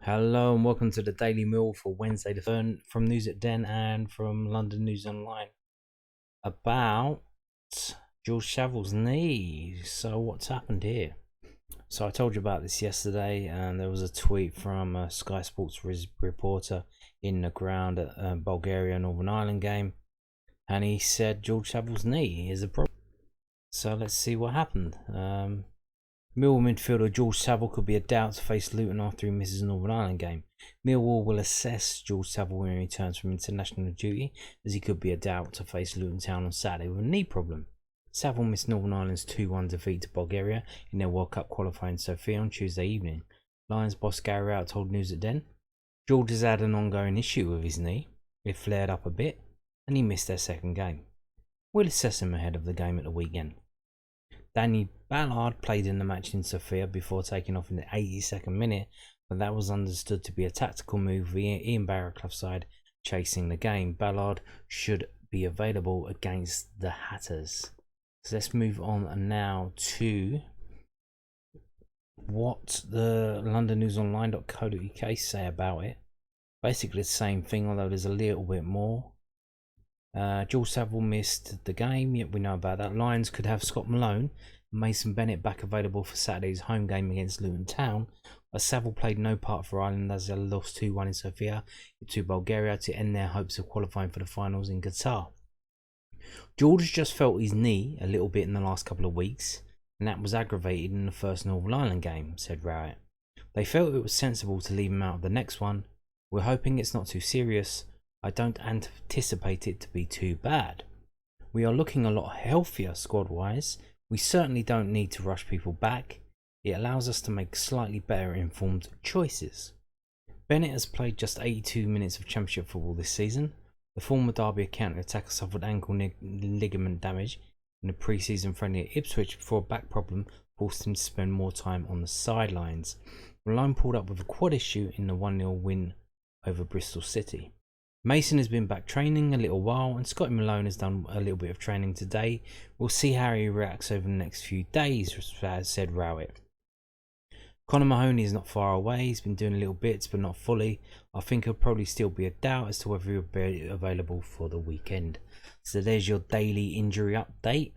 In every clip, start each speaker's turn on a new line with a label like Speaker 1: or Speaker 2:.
Speaker 1: Hello and welcome to the Daily Mill for Wednesday the 3rd from News at Den and from London News Online about George Savilles' knee. So what's happened here? So I told you about this yesterday, and there was a tweet from a Sky Sports reporter in the ground at Bulgaria Northern Ireland game, and he said George Savilles' knee is a problem. So let's see what happened. Millwall midfielder George Saville could be a doubt to face Luton after he misses a Northern Ireland game. Millwall will assess George Saville when he returns from international duty, as he could be a doubt to face Luton Town on Saturday with a knee problem. Saville missed Northern Ireland's 2-1 defeat to Bulgaria in their World Cup qualifying Sofia on Tuesday evening. Lions boss Gary Rowett told News at Den, George has had an ongoing issue with his knee. It flared up a bit, and he missed their second game. We'll assess him ahead of the game at the weekend. Danny Ballard played in the match in Sofia before taking off in the 82nd minute, but that was understood to be a tactical move with Ian Barraclough's side chasing the game. Ballard should be available against the Hatters. So let's move on now to what the londonnewsonline.co.uk say about it. Basically the same thing, although there's a little bit more. George Saville missed the game, yet we know about that. Lions could have Scott Malone and Mason Bennett back available for Saturday's home game against Luton Town, but Saville played no part for Ireland as they lost 2-1 in Sofia to Bulgaria to end their hopes of qualifying for the finals in Qatar. George has just felt his knee a little bit in the last couple of weeks, and that was aggravated in the first Northern Ireland game, said Rowett. They felt it was sensible to leave him out of the next one. We're hoping it's not too serious. I don't anticipate it to be too bad. We are looking a lot healthier squad-wise. We certainly don't need to rush people back. It allows us to make slightly better informed choices. Bennett has played just 82 minutes of Championship football this season. The former Derby counter-attacker suffered ankle ligament damage in a pre-season friendly at Ipswich before a back problem forced him to spend more time on the sidelines. Malone pulled up with a quad issue in the 1-0 win over Bristol City. Mason has been back training a little while, and Scotty Malone has done a little bit of training today. We'll see how he reacts over the next few days, said Rowett. Conor Mahoney is not far away. He's been doing little bits, but not fully. I think he'll probably still be a doubt as to whether he'll be available for the weekend. So there's your daily injury update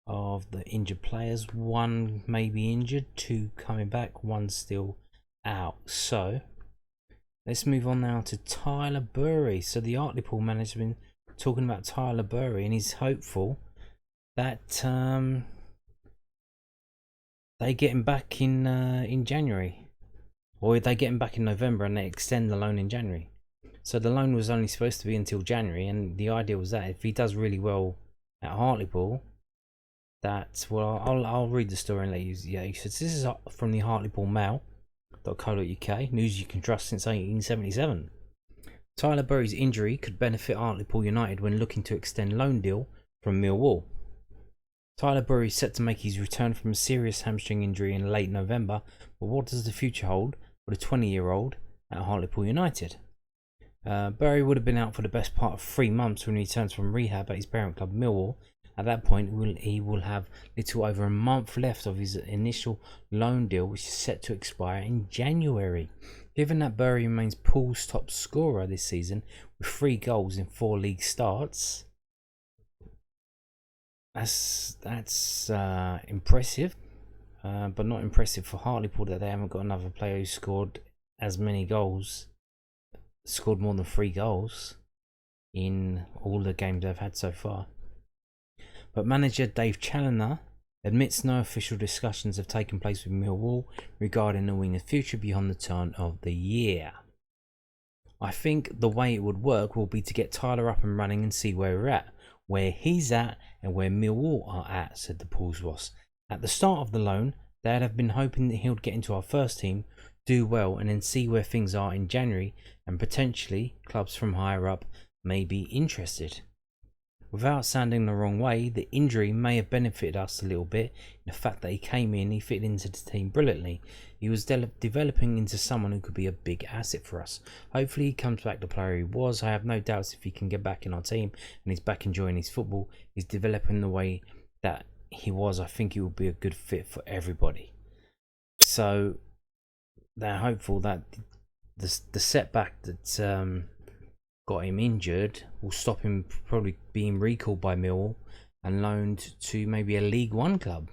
Speaker 1: of the injured players. 1 may be injured, 2 coming back, 1 still out. So let's move on now to Tyler Burey. So the Hartlepool manager has been talking about Tyler Burey, and he's hopeful that they get him back in January, or they get him back in November and they extend the loan in January. So the loan was only supposed to be until January, and the idea was that if he does really well at Hartlepool, I'll read the story and let you. Yeah, he says this is from the Hartlepool Mail.co.uk, news you can trust since 1877. Tyler Burey's injury could benefit Hartlepool United when looking to extend loan deal from Millwall. Tyler Burey is set to make his return from a serious hamstring injury in late November, but what does the future hold for the 20-year-old at Hartlepool United? Burey would have been out for the best part of 3 months when he returns from rehab at his parent club Millwall. At that point, he will have little over a month left of his initial loan deal, which is set to expire in January. Given that Burey remains Pool's top scorer this season with 3 goals in 4 league starts, that's impressive, but not impressive for Hartlepool that they haven't got another player who scored as many goals, scored more than 3 goals in all the games they've had so far. But manager Dave Challoner admits no official discussions have taken place with Millwall regarding the winger's future beyond the turn of the year. I think the way it would work will be to get Tyler up and running and see where we're at, where he's at and where Millwall are at, said the Pools boss. At the start of the loan, they'd have been hoping that he'll get into our first team, do well, and then see where things are in January, and potentially clubs from higher up may be interested. Without sounding the wrong way, the injury may have benefited us a little bit in the fact that he came in, he fitted into the team brilliantly. He was developing into someone who could be a big asset for us. Hopefully he comes back the player he was. I have no doubts if he can get back in our team and he's back enjoying his football, he's developing the way that he was. I think he will be a good fit for everybody. So they're hopeful that the setback that got him injured will stop him probably being recalled by Millwall and loaned to maybe a League One club.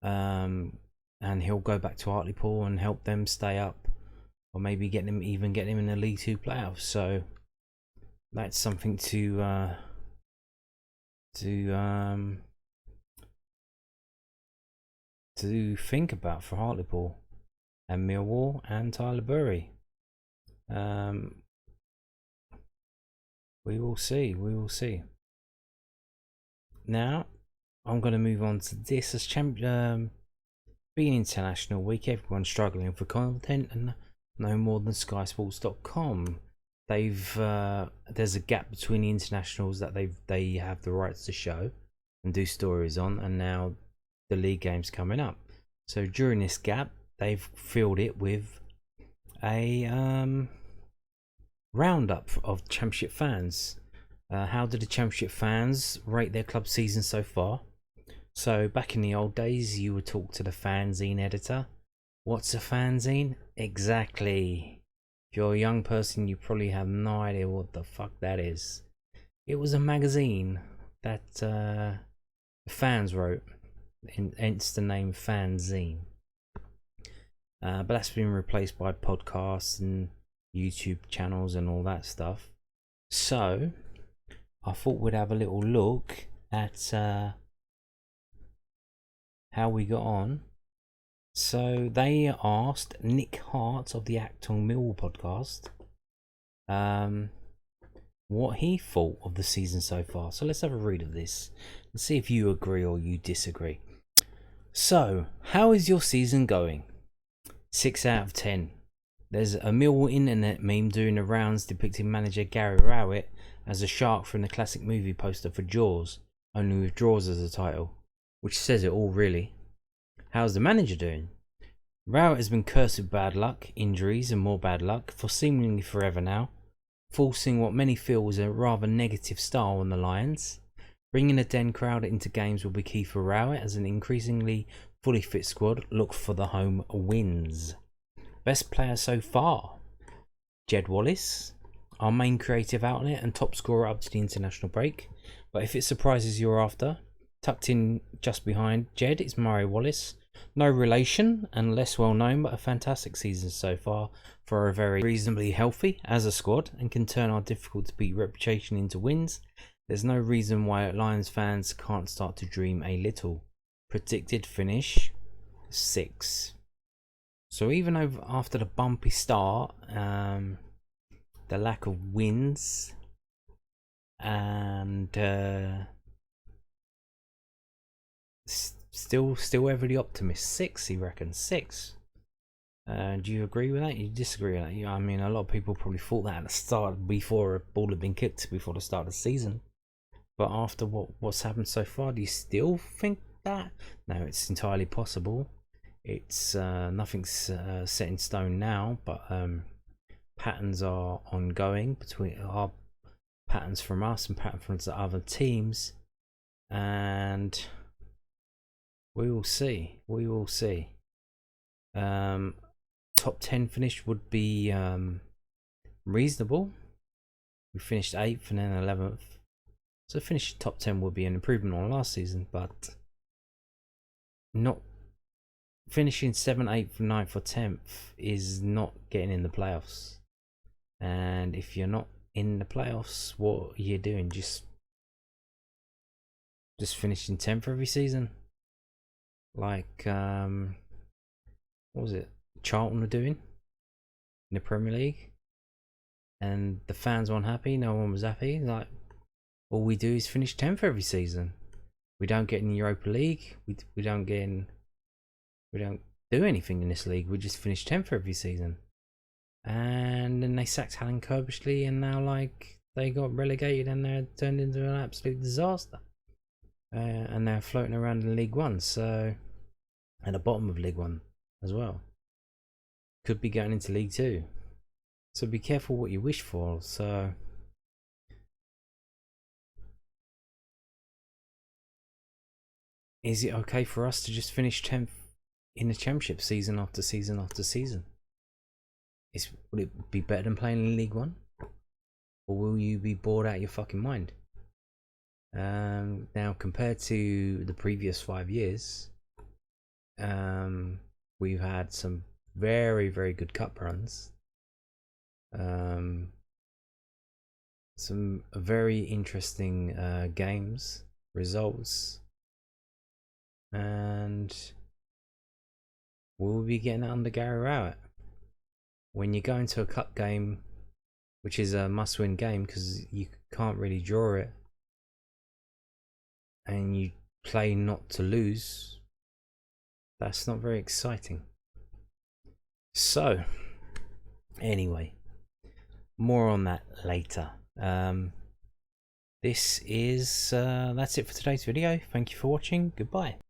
Speaker 1: And he'll go back to Hartlepool and help them stay up, or maybe get him in the League Two playoffs. So that's something to think about for Hartlepool and Millwall and Tyler Burey. We will see. Now, I'm going to move on to this. As being International Week, everyone's struggling for content, and no more than SkySports.com. There's a gap between the internationals that they have the rights to show and do stories on, and now the league games coming up. So during this gap, they've filled it with a roundup of Championship fans. How did the Championship fans rate their club season so far? So back in the old days, you would talk to the fanzine editor. What's a fanzine? Exactly. If you're a young person, you probably have no idea what the fuck that is. It was a magazine that fans wrote, hence the name fanzine. But that's been replaced by podcasts and YouTube channels and all that stuff. So I thought we'd have a little look at how we got on. So they asked Nick Hart of the Act on Millwall podcast what he thought of the season so far. So let's have a read of this and see if you agree or you disagree. So, how is your season going? 6 out of 10. There's a Millwall internet meme doing the rounds depicting manager Gary Rowett as a shark from the classic movie poster for Jaws, only with Draws as a title, which says it all really. How's the manager doing? Rowett has been cursed with bad luck, injuries and more bad luck for seemingly forever now, forcing what many feel was a rather negative style on the Lions. Bringing a den crowd into games will be key for Rowett as an increasingly fully fit squad look for the home wins. Best player so far? Jed Wallace, our main creative outlet and top scorer up to the international break. But if it surprises you're after, tucked in just behind Jed is Murray Wallace. No relation and less well known, but a fantastic season so far for a very reasonably healthy as a squad and can turn our difficult to beat reputation into wins. There's no reason why Lions fans can't start to dream a little. Predicted finish 6. So even after the bumpy start, the lack of wins, and still heavily optimist. 6, he reckons. 6. Do you agree with that? You disagree with that? I mean, a lot of people probably thought that at the start, before a ball had been kicked, before the start of the season. But after what's happened so far, do you still think that? No, it's entirely possible. It's nothing's set in stone now, but patterns are ongoing between our patterns from us and patterns from the other teams, and we will see. Top 10 finish would be reasonable. We finished 8th and then 11th. So finishing top 10 would be an improvement on last season, but not finishing 7th, 8th, 9th or 10th is not getting in the playoffs. And if you're not in the playoffs, what are you doing? Just finishing 10th every season? Like, what was it Charlton were doing in the Premier League? And the fans weren't happy, no one was happy. Like, all we do is finish 10th every season. We don't get in the Europa League. We don't do anything in this league. We just finish 10th every season. And then they sacked Alan Kirbishley, and now like they got relegated and they're turned into an absolute disaster. And they're floating around in League One, so at the bottom of League One as well. Could be going into League Two. So be careful what you wish for. So is it okay for us to just finish 10th in the Championship season after season after season? Would it be better than playing in League One? Or will you be bored out of your fucking mind? Now, compared to the previous 5 years, we've had some very, very good cup runs. Some very interesting games, results, and we'll be getting it under Gary Rowett. When you go into a cup game, which is a must-win game because you can't really draw it, and you play not to lose, that's not very exciting. So, anyway, more on that later. That's it for today's video. Thank you for watching. Goodbye.